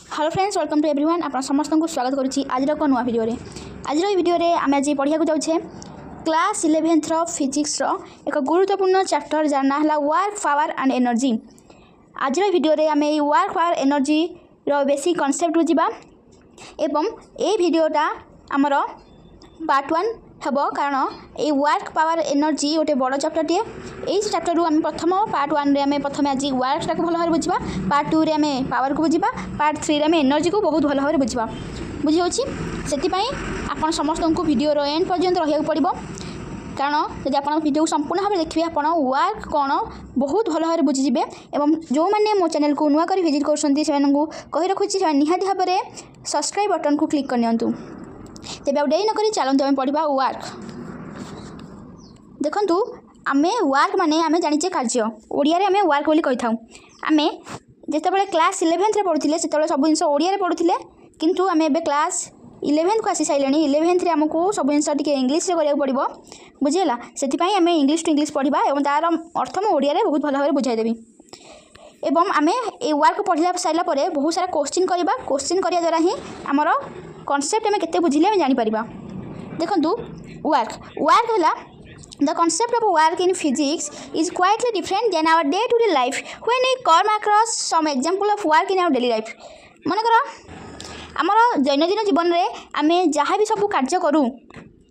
Hello friends, welcome to everyone. आप समस्त को स्वागत करुच्ची आज एक नुआ वीडियो रे। आज वीडियो रे आम आज पढ़ा जाऊे क्लास 11th फिजिक्स एक गुरुत्वपूर्ण चैप्टर जार ना है वर्क पावर एंड एनर्जी। आज वीडियो रे आम work power energy basic concept को जीवा एवं ए वीडियोटा आमर पार्ट 1 हेब कारण ये वर्क पावर एनर्जी गोटे बड़ चैप्टरटे। यही चैप्टर रू आम प्रथम पार्ट 1 रे आम प्रथम आज वर्कटा को भल भाव बुझा, पार्ट 2 रे आम पावर को बुझा, पार्ट 3 रे आम एनर्जी को बहुत भल भाव बुझा बुझी से आपन समस्त को वीडियो एंड पर्यंत रहा पड़ो कारण जब आप वीडियो संपूर्ण भाव देखिए आप वर्क कौन बहुत भल भाव बुझीजे। एवं जो मैंने मो चैनल को नुआ कर विजिट कर रखुच्छी निहाती भाव में सब्सक्राइब बटन को क्लिक करनी। तेज डेरी नक चलते आम पढ़ा वर्क। देखु आम वर्क माने आम जाने कार्य ओडिया आम वर्क बोली कही था। आम जिते क्लास 11th पढ़ुले से सब जिन ओडिया पढ़ुले किंतु आम ए क्लास 11th को आसी सारे 11th आमको सब जिन इंग्लीश करा पड़ो बुझेगा। से आम इंग्लीश टू इंग्लीश पढ़ा और तार अर्थ मुझे ओडिया बहुत भल भाव बुझाईदेवी। एवं आम ये वर्क पढ़ला सारापर बहुत सारा क्वेश्चन करवा। क्वेश्चन करने द्वारा ही आमर कॉन्सेप्ट आम के बुझिले जापर। देखु वर्क वर्क है the concept of work in physics is quietly different than our day-to-day life when we come across some example of work in our daily life। मन कर आमर दैनंदिन जीवन में आम जहाँ भी सब कार्य करूँ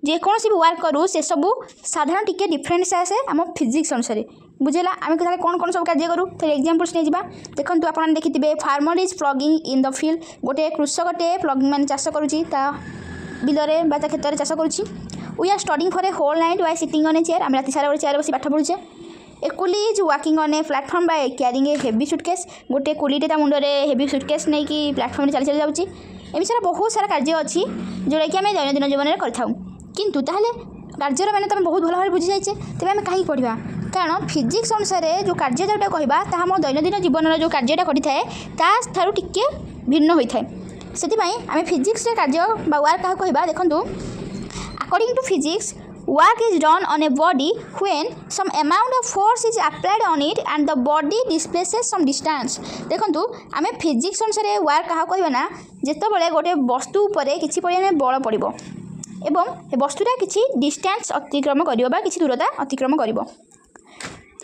जेकोसी भी वर्क करूँ से सब साधारण टिके डिफरेंस आसे आम फिजिक्स अनुसार बुझेगा। आम कौन कौन सब कार्य करूँ तो एग्जांपल्स नहीं जावा। देखो आप देखिए farmer is plugging in the field. गोटे कृषकटे प्लगिंग मान चाष करुच्ची बिलरे बा खेत में चाष करुच्ची। We are studying for a whole night by sitting on a chair. आम रात सारा चेयर बस पाठ पढ़ुचे। A coolie is working on a platform by carrying a heavy suitcase. गोटे कुलीटे मुंडे हेवी सुटकेस नहीं कि प्लेटफॉर्म चली चली जाऊँगी। एम सारा बहुत सारा कार्य अच्छी जोटा कि आम दैनंदिन जीवन में करूँ किंतु ताहले कार्यर मैंने तुम बहुत भल भाव बुझी जाइए। तेज आम कहीं पढ़ा कारण फिजिक्स अनुसार जो कार्य जोटा कहवा ताहा मो दैनंदिन जीवन जो कार्यटा करें टिके भिन्न होता है। से आम फिजिक्स कार्य वर्क क्या कहवा। देखो according to physics work is done on a body when some amount of force is applied on it and the body displaces some distance। देखो आम फिजिक्स अनुसार वर्क क्या कहना जिते गोटे वस्तु उपर किसी परिमाण बल पड़ो एवं वस्तुटा किसी डिस्टेंस अतिक्रम कर किसी दूरता अतिक्रम कर।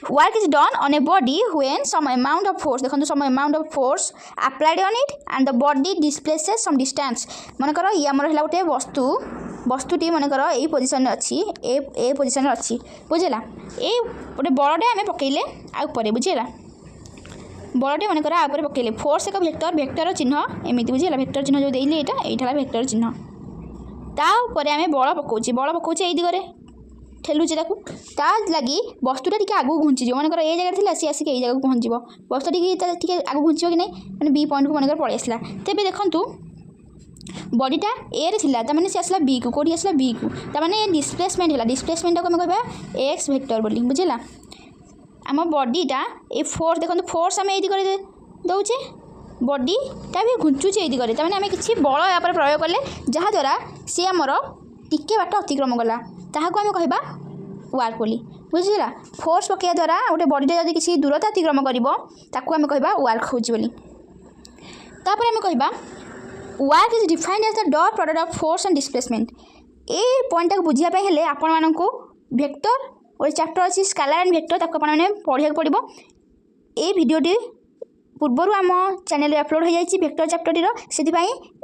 Work is done on a body when some amount of force. देखो some amount of force applied on it and the body displaces some distance. मनकर ये आमर है गोटे वस्तुटी मनकर यही पोजिशन अच्छी ए पोजिशन अच्छी बुझेगा। ये गोटे बलटे आम पकईले आउे बुझेगा बलटे मनकर आउे पकईले फोर्स एक भेक्टर भेक्टर चिन्ह एमती बुझेगा। भेक्टर चिन्ह जो देली यहाँ भेक्टर चिन्ह तापर आम बल पकाचे ये दिगरे ठेलुचे ता लगी वस्तुटा टी आगू घुंची मनकर ये जगह थी सी आसिक जगह पहुँच वस्तु टी आगू घुंचो कि नहीं मैंने बी पॉइंट को मनकर पलि आसला। तेज देखूँ बॉडीटा ए रे थिला तामाने से आसला बी को कोठी आसला बी को तामाने डिस्प्लेसमेंट है। डिस्प्लेसमेंट को कहबा एक्स वेक्टर बोली बुझेला। आम बॉडीटा ए फोर्स देखो फोर्स आम ये कर दौचे बॉडीटा भी घुंचुचे ये करे तामाने आम किसी बल या प्रयोग कले जहाँद्वारा सी आमर टिके बाट अतिक्रम गला ताहाको आम कहबा वर्क बोली बुझेगा। फोर्स पकड़ा द्वारा गोटे बॉडीटा जब किसी दूरता अतिक्रम कर आम कहबा वर्क होची बोली। तापर आम कहबा work is defined as the dot product of force and displacement. ये पॉइंट को बुझापी हेले आपण मानकु वेक्टर और चैप्टर अच्छी स्केलर एंड वेक्टर ताको आपण माने पढ़िया पड़ो। ये वीडियोटी पूर्वर आम चैनल अपलोड हो जाए वेक्टर चैप्टर से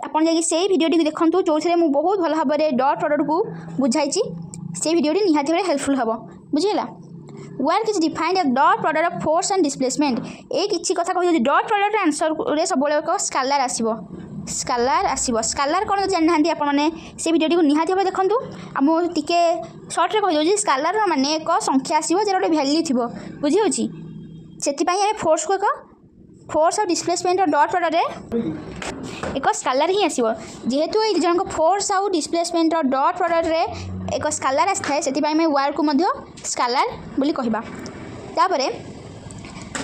आपड़ जा वीडियोटी देखूँ जो थे मुझे बहुत भल भाव में डॉट प्रोडक्ट को बुझाई से वीडियोटी निहाती भाव हेल्पफुल हम बुझेगा। Work is defined as dot product of force and displacement. ये किसी कथा कह डॉट प्रोडक्ट आंसर सब स्केलर आसो स्केलर कौन जाना आपने से वीडियो को निहाती भाव देखूँ। आम टे सर्ट्रे कहीदे स्केलर माने एक संख्या आसो जर गोटे भैल्यू थी बुझी से फोर्स को एक फोर्स और डिस्प्लेसमेंट और डॉट प्रोडक्ट एक स्केलर ही आसो जेहेतु ये जन फोर्स आउ डिस्प्लेसमेंट और डॉट प्रोडक्ट एक स्केलर आए से वर्क को स्केलर बोली कहबा। तापर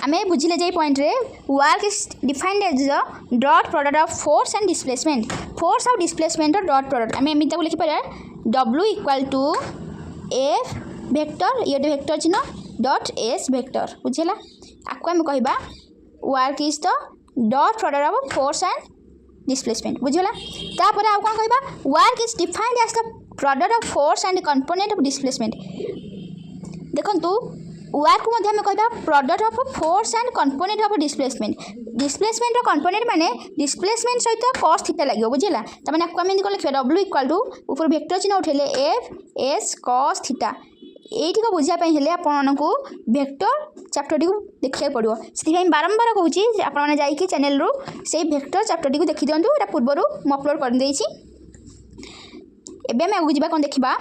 आम बुझिले जे पॉइंट रे work is defined as the dot product of force and displacement. Force और डिस्प्लेसमेंट और डॉट प्रोडक्ट आम एमती लिखिपर W equal to F vector ये वेक्टर चिन्ह डॉट एस वेक्टर बुझेगा। आपको आम कहबा work is the dot product of force and displacement बुझीगला। तापर आउ कौन कहबा work is defined as the product of force and component of displacement. देखंतु वर्क को मध्य में कहबा product of force and component of displacement. Displacement रो कंपोनेंट माने डिस्प्लेसमेंट सहित cos थीटा लागो बुझीला। त माने आपको हम इनको लिखबा w इक्वल टू ऊपर वेक्टर चिन्ह उठेले f s cos थीटा। एठी को बुझिया पई हेले आपन को वेक्टर चैप्टर टी को देखिया पड़ो। से बारंबार कहूँ आप जाइए चैनल रू से वेक्टर चैप्टर टी को देखी दिंतु। एटा पूर्वर मु अपलोड कर देछि। एबे हम आगु जीवा कोन देखिबा।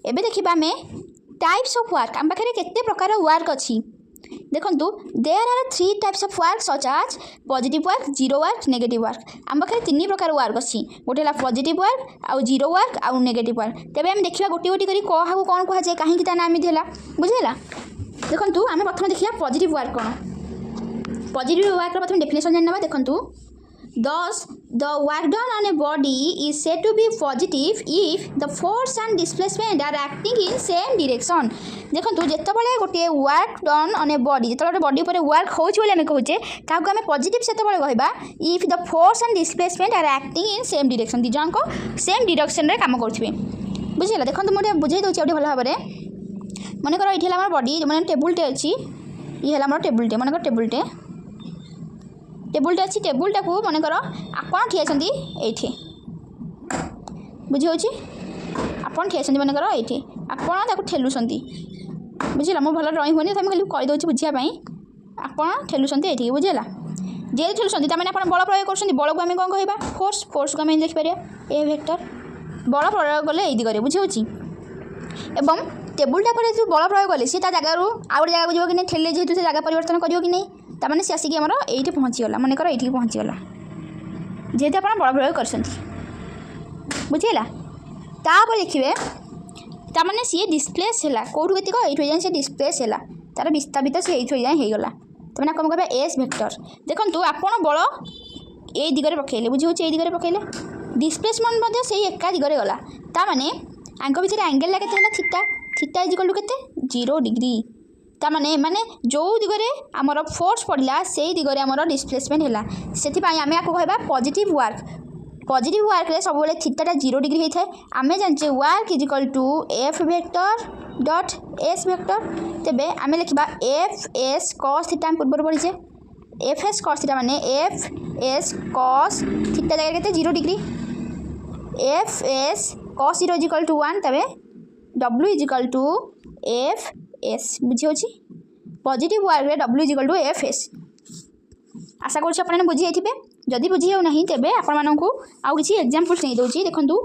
एबे देखिबा हमें टाइप्स ऑफ वर्क आम पाखे केते प्रकार वर्क अच्छी। देखंतु there are 3 types of work such as positive work, zero work, negative work. आम पाखे 3 प्रकार वर्क अच्छी। गोटे है पॉजिटिव वर्क, आउ जीरो वर्क, आउ नेगेटिव वर्क। तेबे हम देखिबा गोटी गोटी करी क्या कौन कह जाए कहीं ता नाम दिला बुझेला। देखंतु आम प्रथम देखिया पॉजिटिव वर्क कौन। पॉजिटिव वर्क प्रथम डेफिनेशन जानबा। देखंतु thus the work done on a body is said to be positive if the force and displacement are acting in same direction। देखंतु जेतबले गोटे work done on a body जेतबले body ऊपर work होउछ बोले हम कहूचे ताको हम पॉजिटिव सेतबले कहबा if the force and displacement are acting in same direction. दी जन को सेम डायरेक्शन रे काम करथिबे बुझिला। देखंतु मोटे बुझाई दोछि आउटे भलो भाबरे। माने करो इठी हमर बॉडी माने टेबल टे अछि। ई हला हमर टेबल टे माने कर टेबल टे अच्छी। टेबुलटा को मन कर आपन ठिया छंती एठी बुझी होची। आपन ठिया छंती मन कर एठी आपन ताको ठेलु छंती बुझिला। मो भलो ड्राइंग होनी हम खाली कहि दोछि बुझिया पई। आपन ठेलु छंती एठी बुझिला। जे ठेलु छंती त माने आपन बल प्रयोग करछंती। बल को हम कोन कहबा फोर्स। फोर्स को हम लिख परिया ए वेक्टर। बल प्रयोग गले एई दिगरे बुझी होची। एवं टेबुलटा पर जो बल प्रयोग गले से ता जगह रु आ गोटे जगह बुझिबो कि नै ठेले जेतु से जगह परिवर्तन करियो कि नै ताने सी आसिक आमर ये पहुँचीगला। मन कर ये पहुँचीगला जेहेतु आप बल प्रयोग कर बुझेगा। तापर देखिए ताने सी डिस्प्लेस है कौटू केतिक ये सी डिस्प्लेस है तार विस्थापित से ये होगला। तमें कौन कह एस वेक्टर। देखो आपड़ बल ये दिगरे पकड़े बुझे ये दिगरे पकड़े डिस्प्लेसमेंट से एका दिगरे गला। ताने आंक भितर एंगेल के थीटा। थीटा इज इक्वल टू केते 0 डिग्री। ताने माने जो दिगरे आमर फोर्स पड़ला से दिगरे आमर डिस्प्लेसमेंट है से आम आपको कहबा पॉजिटिव वर्क। पॉजिटिव वर्क रे सब थीटाटा 0 डिग्री होता है। आम जाने work is equal to F vector dot S vector. तेबे आम लिखा एफ एस कॉस थीटा पूर्व पढ़ीचे। एफ एस कॉस थीटा माने एफ एस कॉस थीटा जगह के 0 degree. F S cos 0 is equal to 1। तबे W is equal to F S बुझी होची। पॉजिटिव वर्क रे W is equal to F S. आशा करूँ आपने बुझी जाइए। जदि बुझी हो नहीं तेबे आपण को आउ किसी एग्जांपल्स नहीं दउची। देखंतु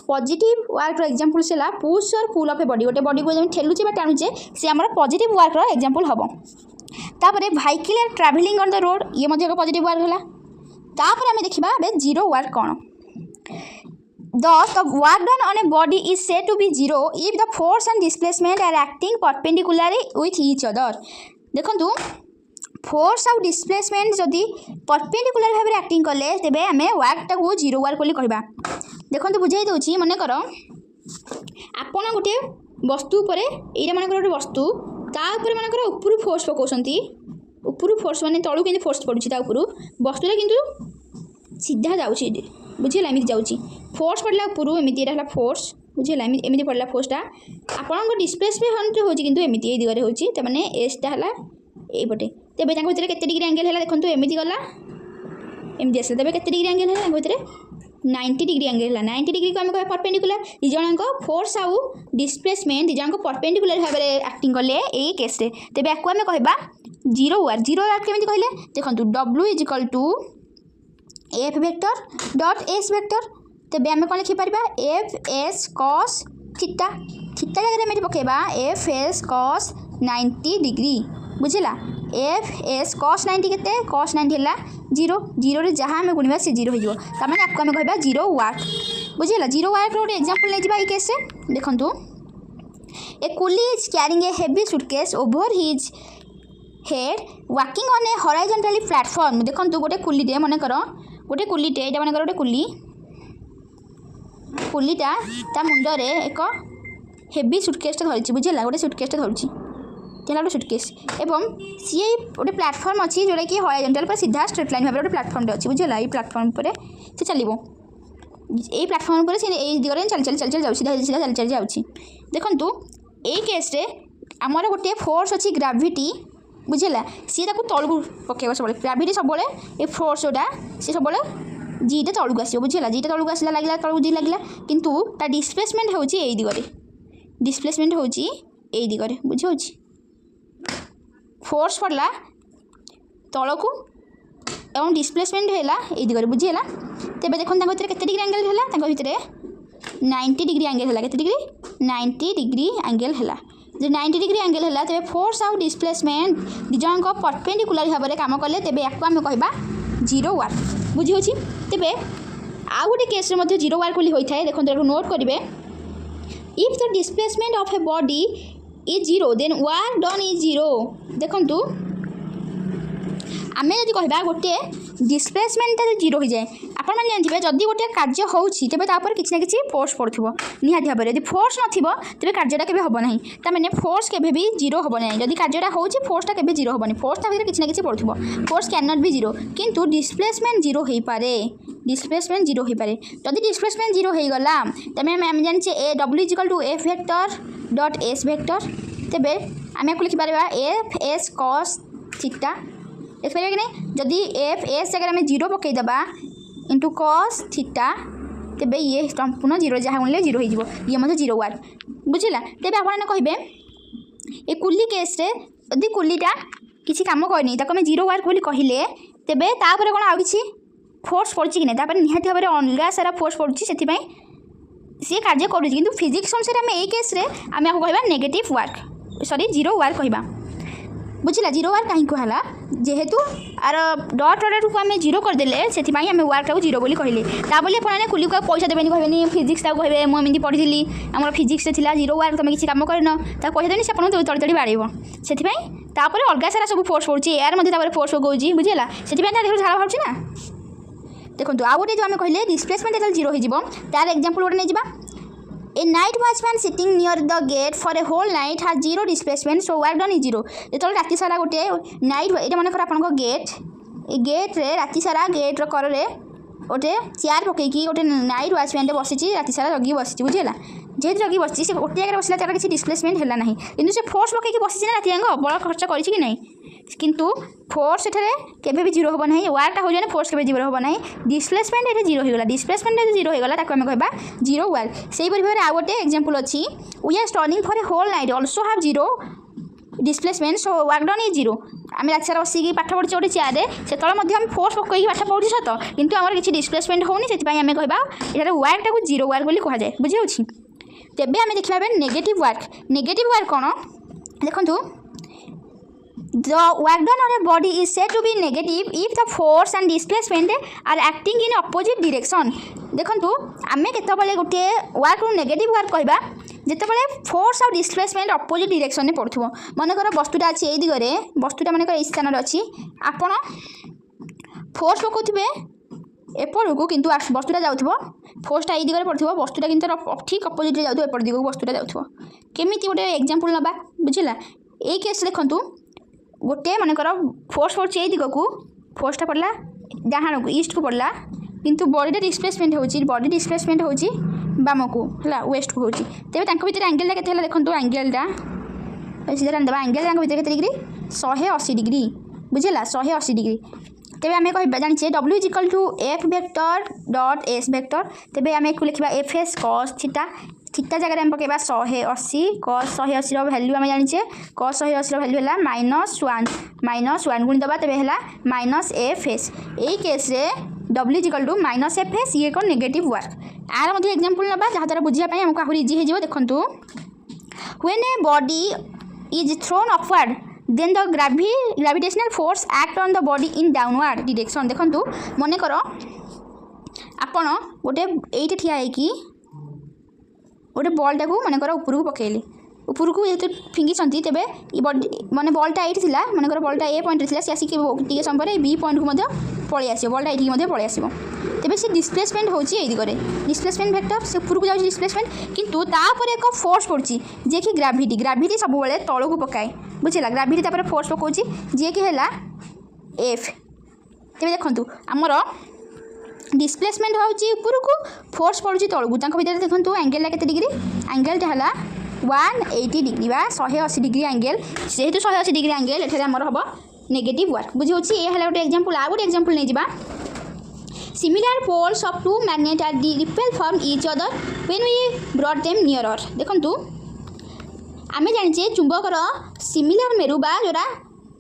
पॉजिटिव वर्क रो एग्जांपल्स है पुश और पुल ऑफ ए बॉडी। गोटे बॉडी को जब ठेलुचे बा टाणुचे से हमर पॉजिटिव वर्क रो एग्जांपल हबो। तापरे vehicle travelling on the road ये मध्य पॉजिटिव वर्क होला। तापरे हमें देखिबा बे जीरो वर्क कोन। Thus, the work done on a body is said to be zero if the force and displacement are acting perpendicularly with each other। देखंतु force और डिस्प्लेसमेंट जदि परपेंडिकुलर भाव में एक्टिंग कले तेबे आमे वर्कटा को जीरो वर्क बोली कहबा। देखंतु बुझाई दोछि। मन कर आपण गोटे वस्तु उपरे एटा मन कर गोटे वस्तु ता ऊपर मन कर ऊपर फोर्स पकोसंती। ऊपर फोर्स माने तळु किंतु फोर्स पडुछि ता ऊपर वस्तुटा किंतु सीधा जाउछि बुझिला। एमती जाउछि फोर्स पड़ला ऊपर एमती एटा फोर्स बुझिला। एमती पड़ला फोर्सटा आपन डिस्प्लेसमेंट होछि किंतु एमती ए दिगरे होछि। त माने एसटा हला ए पटे। तेबे तांको भितर केते डिग्री एंगल हला देखंतु एमती गला एमती आसला। तेबे केते डिग्री एंगल हला तांको भितर 90 डिग्री एंगल हला। 90 डिग्री को हम कह परपेंडिकुलर। दि जणको फोर्स आउ डिस्प्लेसमेंट दि जणको परपेंडिकुलर भाव में एक्टिंग कले ए केस रे तेबे आको हम कहबा जीरो वर्क। जीरो वर्क केमती कहले देखंतु W is equal to F vector dot S vector. तेबे आम कौन लिखिपर F S cos theta. Theta जगह में पकेबा एफ एस कॉस 90 डिग्री बुझला। एफ एस कॉस 90 केते कॉस 90 है 0। 0 रे जहाँ आम गुणवा से 0 हो ताने आपको आम कहबा जीरो वर्क बुझला। जीरो वर्क गोटे एग्जांपल नहीं जाबा ई केस से। देखंतु a coolie is carrying a heavy suitcase over his head walking on a horizontally platform. देखंतु गोटे कुलीटे मन कर गोटे कुलीटे एटा मन कर गोटे कुली कुलीटा ता मुंडरे एक हेवी सूटकेसटा धरिछि बुझला। गोटे सूटकेसटा धरिछि गोटे सुटकेस एवं सी गोटे प्लाटफर्म अच्छी जोटा कि हॉरिजॉन्टल पर सीधा स्ट्रेट लाइन भाव गोटे प्लाटफर्म अच्छी बुझेगा ये प्लाटफर्म पर से चलो ये प्लाटफर्म पर से दिगरे चल चल चल चल जाऊँ सीधा सीधा चल चल जाऊँगी देखूँ ये केस्रे आमर गोटे फोर्स अच्छी ग्राविटी बुझेगा सी तलू पकेब सब ग्राविटी सब ये फोर्स जोटा सी सब जीटा तलू आस बुझेगा जीटा तलू आसला लगे तलू जी लगे किंतु ता डिस्प्लेसमेंट होची एई दिगरे डिस्प्लेसमेंट होची एई दिगरे बुझे फोर्स पड़ला तलू एवं डिस्प्लेसमेंट है ये दिगरे बुझीगला तेज देखो भितर के डिग्री एंगल है भितर 90 डिग्री एंगल है के डिग्री 90 डिग्री एंगल है जो 90 डिग्री एंगल है तेज फोर्स आउ डिस्प्लेसमेंट दिजक परपेंडिकुलर भाव में काम कले तेज या आम कह जीरो वार्क बुझी तेज आउ गोटे केस जीरो वार्क होता है देखो नोट करेंगे if the displacement of a body is zero then work done is zero देखु आम जब कह गोटे डिस्प्लेसमेंट जीरो हो जाए आपण मैंने जानते जदि गोटे कार्य होती किसी ना कि फोर्स पड़ो निहाती भाव में फोर्स ना तेज कार्यटा के हम ना तमें फोर्स के भी जीरो हम ना जदि कार्यटा हो फोर्सटा के जीरो हम फोर्स भर किसी ना कि पड़ो force can not be zero किंतु डिस्प्लेसमेंट जीरो हो पारे डिस्प्लेसमेंट जीरो हो पारे जदि डिस्प्लेसमेंट जीरो हो गला तमें आम जाने ए W is equal to F vector dot S vector तेरे आम आपको लिखिपर एफ एस कॉस थीटा लिखिपर कि नहीं जदि एफ एस जगह आम जीरो पकईदबा इंटू कॉस थीटा तेरे ये संपूर्ण जीरो जहाँ बोले जीरो हो ये मतलब जीरो वार्क बुझला तेज आपने कहे ये कुली केस्रे यदि कुलीटा किसी कम करनी आम जीरो वार्क बोली कहले तेरे तापर कौन आउ कि फोर्स पड़ी कि नहीं निहाती भाव में अलग सारा फोर्स पड़ी से सी कार्य करुँच कि फिजिक्स अनुसार आम ये केस्रे आम आपको कह नेगेटिव वार्क सॉरी जीरो वार्क कहवा बुझला जीरो वार्क कहीं कहला जेहेतु आर डट प्रडक्ट को आम जीरो करदे से आम वार्क जीरो बोली कहले बोली आपने कुली को पैसा देवे कहबे फिजिक्स कहे मुझे पढ़ी आम फिजिक्स थी जीरो वार्क तुम किसी कम करन पैसा देनी से आपको तड़ी तड़ी बाड़े से अलग सारा सब फोर्स पड़ी यार फोर्स पकाऊँगी बुझेगा से देख झाड़ बाहर ना देखो आउ गोटे जो आम कहले डिस्प्लेसमेंट जो जीरो हो तार एग्जांपल गोटे नहीं a night watchman sitting near the gate for a whole night has zero displacement so work done is zero जो राति सारा गोटे नाइट ये मन कर आप गेट रे राति सारा गेट्र कर गोटे चेयर पकईकी गोटे नाइट वॉचमैन बसी राति सारा जगी बसी बुझेगा जेहतु जगी बसी से गोटे जगह बसला तार किसी डिस्प्लेसमेंट है ना कि से फोर्स पकईकी बसी ना राति बड़ खर्च कर किंतु फोर्स एठारे भी जीरो हम ना वार्कटा हो जाए फोर्स के जीरो हम ना डिस्प्लेसमेंट ये जीरो होगा डिस्प्लेसमेंट जीरो होगा आम कहवा जीरो वार्क से भाव में आउ गोटे एग्जांपल अच्छी we are standing for a whole night also have zero displacement so work done is zero आम रात सारा बसिक पाठ पढ़ी गोटे चेयर से आम फोर्स पकईकी पाठ पढ़ी सत किंतु आम किसी डिस्प्लेसमेंट होनी से आम कहवा यहाँ वार्कटा को जीरो वार्क बोली कहुए बुझे तेबे आम देखा नेगेटिव वार्क कौन देखु The work done on a body is said to be negative if the force and displacement are acting in opposite direction. देखो आम केतबले गोटे वर्क नेगेटिव वर्क कहवा जितेबाला फोर्स और डिस्प्लेसमेंट अपोजिट डायरेक्शन में पड़ो मनकर वस्तुटा अच्छी ये दिगरे वस्तुटा मनकर ये स्थान अच्छी आपण फोर्स पकाउे एपड़ को किंतु वस्तुटा जाऊँ फोर्सटा ये दिगरे पड़ो वस्तुटा किंतु ठीक अपोजिट जाऊँ एपड़ दिगक वस्तुटा जाऊँ केमी गोटे एग्जांपल नवा बुझला ये केस देखूँ गोटे मनकर फोर्स पड़े ये दिग को फोर्सटा पड़ला डाहाण को ईस्ट को पड़ला किंतु बॉडीटा डिस्प्लेसमेंट होची बॉडी डिस्प्लेसमेंट होची बाम को है वेस्ट को होची तेज भितर एंगेलटा केते देखो एंगेलटा सीधा देवा एंगेल भितर केते डिग्री 180 डिग्री बुझेगा 180 डिग्री तेज आम कह जाने W is equal to F vector dot S vector तेज आम लिखा F S cos theta theta जगह आम पकेबा 180 कॉस 180 वैल्यू आम जाने कॉस 180 वैल्यू है -1 गुणिदेवा तेज है माइनस एफ एस यही केस्रे W is equal to minus F S ये एक नेगेटिव वर्क आर मध्य एग्जांपल ना जहाँ द्वारा बुझापी आमको आहरी इजी हो देखूँ when a body is thrown upward then the gravitational force act on the body in downward direction देखूँ मन कर आपण गोटे ये ठिया होगी गोटे बॉलटा को मनकर ऊपर को पकईले उपरको जेहेतु फिंगी तेबे माने बॉलटा ये थिला मनकर बॉलटा ए पॉइंट थिला से आसिक टिके समय पर बी पॉइंट को पलि आसो बॉलटा ये पलि आसो तेबे से डिस्प्लेसमेंट होची ए दिगरे डिस्प्लेसमेंट वेक्टर से उपरको जाउची डिस्प्लेसमेंट किंतु तापर एक फोर्स पड़ची जे कि ग्राविटी सब बेले तल को पकाए बुझेला ग्राविटी तापर फोर्स पकाउची जे कि हैला एफ तेबे देखंतु हमर डिस्प्लेसमेंट होची उपरको फोर्स पड़ची तल को तांको भीतर देखंतु एंगल ला केते डिग्री एंगल टा हैला 180 डिग्री बा 180 डिग्री एंगल जेहेतु 180 डिग्री एंगल एठे हमर हबो नेगेटिव वर्क बुझी होची ए हैला गोटे एग्जांपल आ गोटे एग्जांपल नै जिबा Similar poles of two magnets are repel from each other when we brought them nearer. देखंतु आमे जानिचे चुंबकर सिमिलर मेरु बा जोरा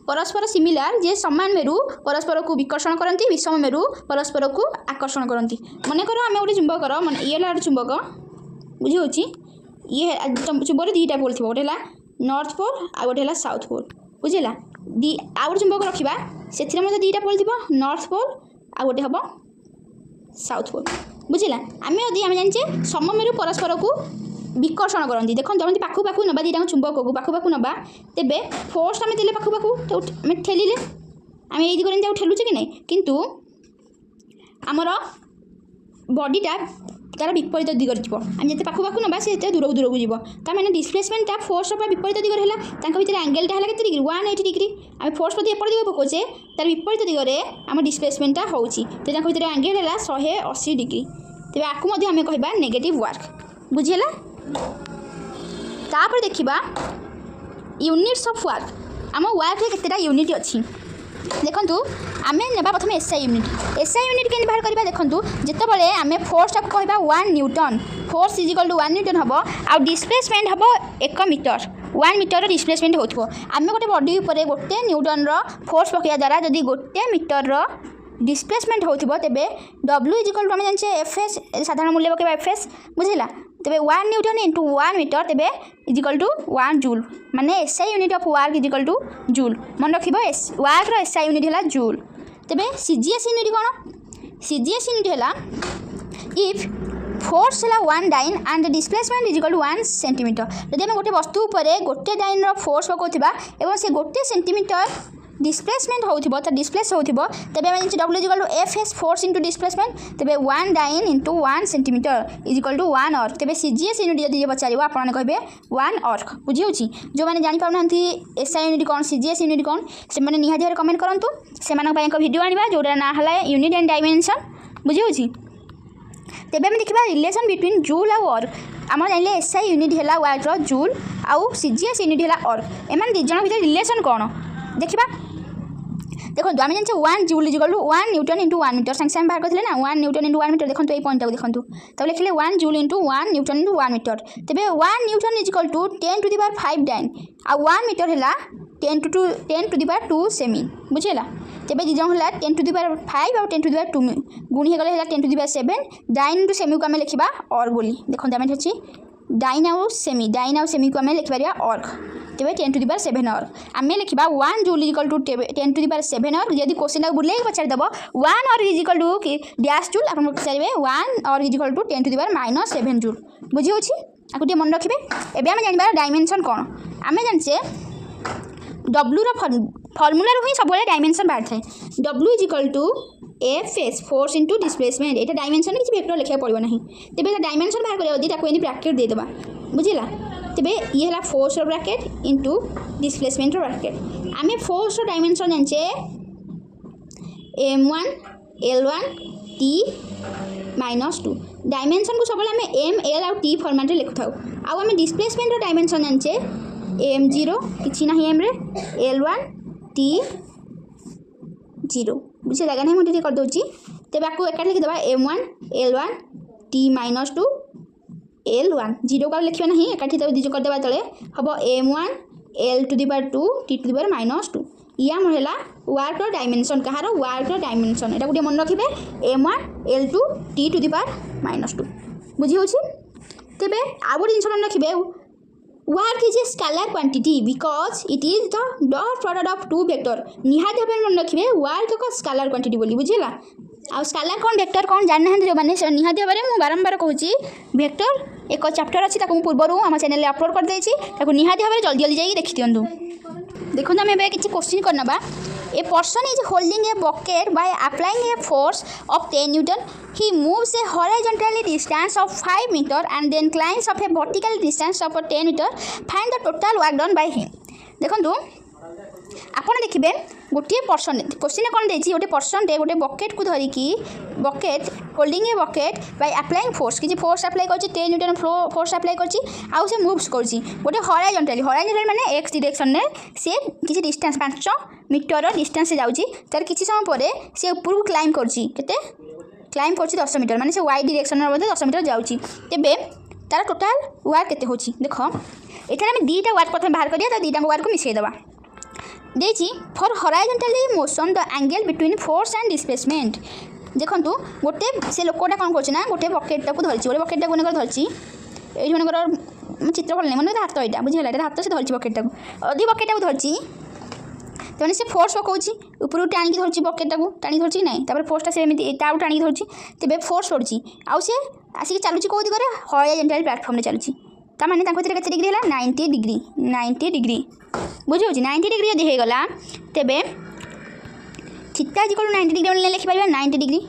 परस्पर सिमिलर जे समान मेरु परस्पर को विकर्षण करती विषम मेरु परस्पर को आकर्षण करती मन कर आम गोटे चुंबकर मन ये चुंबक बुझी होची ये चुंबक दीटा पोल थी गोटे नॉर्थ पोल आ गोटे साउथ पोल बुझेगा आ गोटे चुंबक रखा से दीटा पोल थी नॉर्थ पोल आ गोटे हम साउथ पोल बुझेगा आम यदि आम जाने सममेरु परस्पर को विकर्षण करती देखो जमी पाखु पाखु नवा दीटा चुंबक को पाखु पाखु नवा तेबे फोर्स आम देले पाखु पाखु तो आम ठेलिले आम ये दिगरे ठेलुचे कि नहीं किंतु आमर बॉडीटा तार विपरीत दिगरे जीव आम जिते पाखु पाखु नवा से दूर दूर को जीव तार मैंने डिस्प्लेसमेंट फोर्स विपरीत दिगरे है भीतर एंगलटा है के डिग्री 180 डिग्री आम फोर्स प्रति एपट दिग पकाचे तार विपरीत दिगरे आम डिस्प्लेसमेंटा होची तो भीतर एंगल है 180 डिग्री तेज आपको आम कह नेगेटिव वर्क बुझेगा तापर देखा यूनिट्स ऑफ वर्क आम वर्क केतेटा यूनिट अच्छी देखंतु आमे नेबा प्रथम एसआई यूनिट के बाहर करबा देखंतु जेतेबेले आमे फोर्स टाक कहबा 1 newton force is equal to 1 newton हबो आ डिस्प्लेसमेंट हबो 1 मीटर 1 मीटर डिस्प्लेसमेंट होथबो आमे गोटे बॉडी ऊपर गोटे न्यूटन रो फोर्स पकिया द्वारा जदी गोटे मीटर रो डिस्प्लेसमेंट होथबो तेबे W इज इक्वल टू आमे जानछे Fs साधारण मूल्य पकेबा Fs बुझिला तेबे 1 न्यूटन इंटू 1 मीटर तेबे इज इक्वल टू 1 जूल माने SI unit of work is equal to joule मन रखिबो वर्क रो एसआई यूनिट हैला जूल तेबे सीजीएस यूनिट कोन सीजीएस यूनिट हैला इफ फोर्स हैला 1 dyne and the displacement is equal to 1 centimetre जदि हम गोटे वस्तु ऊपर गोटे डाइन रो फोर्स पकोथिबा एवं से गोटे सेंटीमीटर डिस्प्लेसमेंट होथिबो त डिस्प्लेस होथिबो तबे हम W is equal to Fs force into displacement तबे 1 dyne into 1 centimetre is equal to 1 erg तबे सीजीएस यूनिट यदि पचारिबो आपण कहबे 1 अर्क बुझी होची जो माने जानि पाउनांती एसआई यूनिट कोन सीजीएस यूनिट कोन से माने निहा दिहर कमेंट करंतु से मानक पय एक वीडियो आनिबा जोरा ना हला यूनिट एंड डायमेंशन बुझी होची तेबे हम देखिबा रिलेशन बिटवीन जूल और अर्क आम जानिले एसआई यूनिट हैला वर्क रो जूल आउ सीजीएस यूनिट हैला अर्क एमान दि जण भितर रिलेशन कोन देखिबा देखो आम जाने 1 joule is equal to 1 newton into 1 metre संगे संगे बाहर करते ना 1 न्यूटन इंटू 1 मीटर देखो ये पॉइंट को देखो तब लिखले 1 joule into 1 newton into 1 metre तेबे 1 newton is equal to 10 to the power 5 dyne आ 1 मीटर हैला 10 टू द पावर 2 सेमी बुझेला तेबे दिजन हैला 10 टू द पावर 5 और 10 टू द पावर 2 गुणी हेगले हैला 10 to the power 7 dyne into सेमी को आम लिखा और बोली देखो आम अच्छी डाइन आउ सेमी को आम लिखिपर अर्क तेबे 10 टू द पावर 7 अर्क आम लिखा 1 joule equal to 10 to the power 7 erg यदि क्वेश्चन बुले पचार दब 1 erg is equal to dash joule आप पचारे 1 erg is equal to 10 to the power -7 joule बुझी होची आपको टे मन रखिबे एबे आम जानबा डायमेंशन कोन आम जानचे W रो फॉर्मूला रो ही सब डायमेंशन बाहर थाए W is equal to Fs force into displacement एटा डायमेंशन किसी वेक्टर लिखा पड़ो ना तेबे डायमेंशन बाहर करियो दिटा कोई ब्रैकेट दे देबा बुझिला तेबे ये हला फोर्स रो ब्रैकेट इनटू डिस्प्लेसमेंट रो ब्रैकेट आमे फोर्स रो डायमेंशन जानचे m1 l1 t -2 डायमेंशन को सब आमे m l और t फॉर्मेट रे लिखु थाउ आ आमे डिस्प्लेसमेंट रो डायमेंशन जानचे m0 किछि नाही m रे l1 t 0 बुझे लगा नहीं मुझे कर दूची तेज आपको एक लिखी देवा m1 l1 t -2 l1 0 का लिखा ना एकाठी दीज करदे तले हम m1 l to the power 2 t to the power -2 या मोहला वर्क डायमेंशन कहार वर्क डायमेंशन एटा गोटे मन रखिबे m1 l2 t to the power -2 बुझी होची तेबे आ गोटे जिंस मन रखिबे work is a scalar quantity because it is the dot product of two vector निहाती भाव मन रखिए वर्क एक स्केलर क्वांटिटी बोली बुझेगा आउ स्केलार कौन वेक्टर कौन जान ना जो मैंने निहाती भाव में बारंबार कहूँ वेक्टर एक चैप्टर अच्छी पूर्व आम चैनल अपलोड कर देती निहाती भाव में जल्दी जल्दी जाइए देखी दिंतु। देखो आम किसी क्वेश्चन करना a person is holding a bucket by applying a force of 10 Newton he moves a horizontally distance of 5 meter and then climbs up a vertical distance of 10 meter find the total work done by him। देखो आपड़ देखिए गोटे person question कौन देखिए गोटे पर्सनटे गोटे bucket को धरिकी bucket holding a bucket by applying force किसी फोर्स अप्लाई कर 10 न्यूटन फोर्स अप्लाई कर से मूव्स कर गोटे हॉराइजॉन्टली माने एक्स डायरेक्शन में सी किसी डिस्टेंस 5 मीटर डिस्टेंस से जाऊँगी तार किसी समय पर सी ऊपर को क्लाइम करते क्लाइम कर 10 मीटर माने से वाई डायरेक्शन 10 मीटर जाऊँगी तेबे तार टोटाल वार्क केते होची देख एठार आम दुईटा वार्क प्रथम बाहर करिया दुईटा वार्क को मिसेदेवा देखिए for horizontally motion the angle between force and displacement देखो गोटे से लोकटा कौन करना गोटे बकेटा को धरती गोटे बकेटा को धरती ये मनकर चित्र कल मन हाथ यहाँ बुझेगा हाथ से धरती बकेटा को अधी बकेटा को धरती तेनाली से फोर्स पकाऊँगी ऊपर टाणी धरती बकेटा को टाणी धरती ना तापर फोर्सटा से टाणी धरती तेज फोर्स पड़ुची आउ सी आसिक चलुची कौ दिगरे हॉराइजॉन्टल प्लेटफॉर्म में चलुची ताने के डिग्री है 90 डिग्री बुझे 90 डिग्री यदि होगला तेबे थीटा इक्वल टू 90 डिग्री लिखिपर 90 डिग्री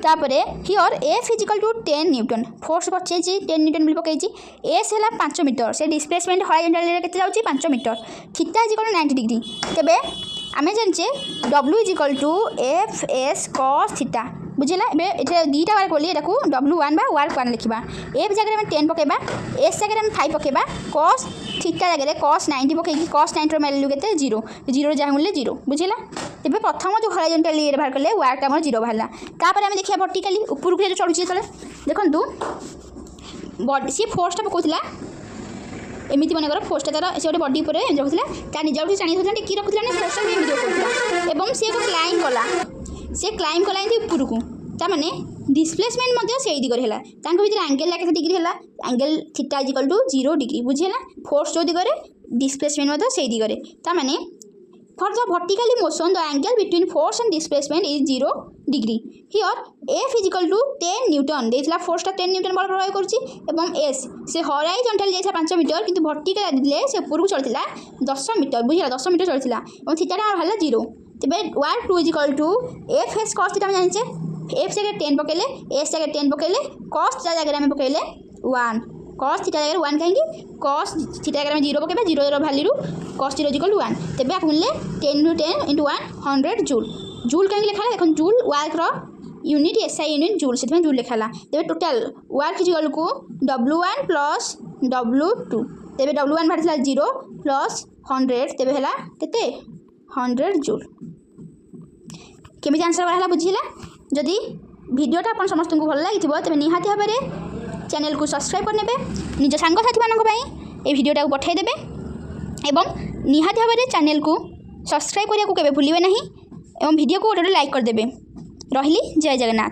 तापर here F is equal to 10 newton force पचे 10 न्यूटन बोली पकई एस है 5 मीटर से डिस्प्लेसमेंट हॉराइजॉन्टल के जाऊँगी 5 metre theta is equal to 90 degree तेबे आम जाने W is equal to F S cos theta बुझेगा ये दुईटा वार्क बोली यहाँ W1 बा वार्क 1 लिखा एफ जगह में 10 पकेबा एस जगह में 5 पकेबा कॉस थीटा जगह कॉस 90 पकई कॉस 90 वैल्यू के 0 जहाँ मिले 0 बुझेगा तेज प्रथम जो हॉराइजॉन्टल ये बाहर कले वार्क आम 0 बाहर तापर आम देखा वर्टिकली ऊपर को जो चलुची जो देखु सी फोर्सटा पकाला एमती मनकर फोर्सटा तार से गोटे बडी पर रखुला तार निज टाणी धरता कि रखुला ना फोर्सटा भी एमती रखुला एवं सी एक क्लाइम कला से क्लाइम कला एमती ऊपर को ताने डिस्प्लेसमेंट से दिगरे है भर एंगल के डिग्री है angle theta is equal to 0 degree बुझेगा फोर्स जो दिगरे डिस्प्लेसमेंट से दिगरे ताने for the vertically motion the angle between force and displacement is 0 degree here F is equal to 10 newton देला फोर्सटा 10 न्यूटन बल प्रयोग कर एस से हॉराइजॉन्टल जाइए 5 मीटर किंतु वर्टिकल दिले से ऊपर को चलता 10 मीटर बुझेगा 10 मीटर चलता और थीटा है 0 तेज work 2 is equal to F S cos theta जाने एफ जगह 10 पकेले एस जगह 10 पकेले कॉस थीटा जगह में पकेले 1 कॉस थीटा जगह 1 कहीं कॉस थीटा जगह में 0 पकेबा 0 वैल्यू कॉस 0 इक्वल टू 1 तेज आप मिले 10 × 10 × 1 100 जूल जूल कहीं लिखा देखो जूल वार्क यूनिट एसआई यूनिट जूल से जूल लिखा तेज टोटाल वार्क इक्वल को W1 प्लस W2 तेज W1 बाहर 0 प्लस 100 तेज है के 100 जूल केमी आंसर बाहर बुझेगा जदि वीडियोटा अपन समस्त को भल लगी तेज निहाती भाव में चैनल को सब्सक्राइब करने निज सांगसाथी मानी ये वीडियोटा को पठाईदेवे एवं निहाती भाव में चैनल को सब्सक्राइब करने को केवे भूलिए नहीं एवं वीडियो को गोटे लाइक करदे रही जय जगन्नाथ।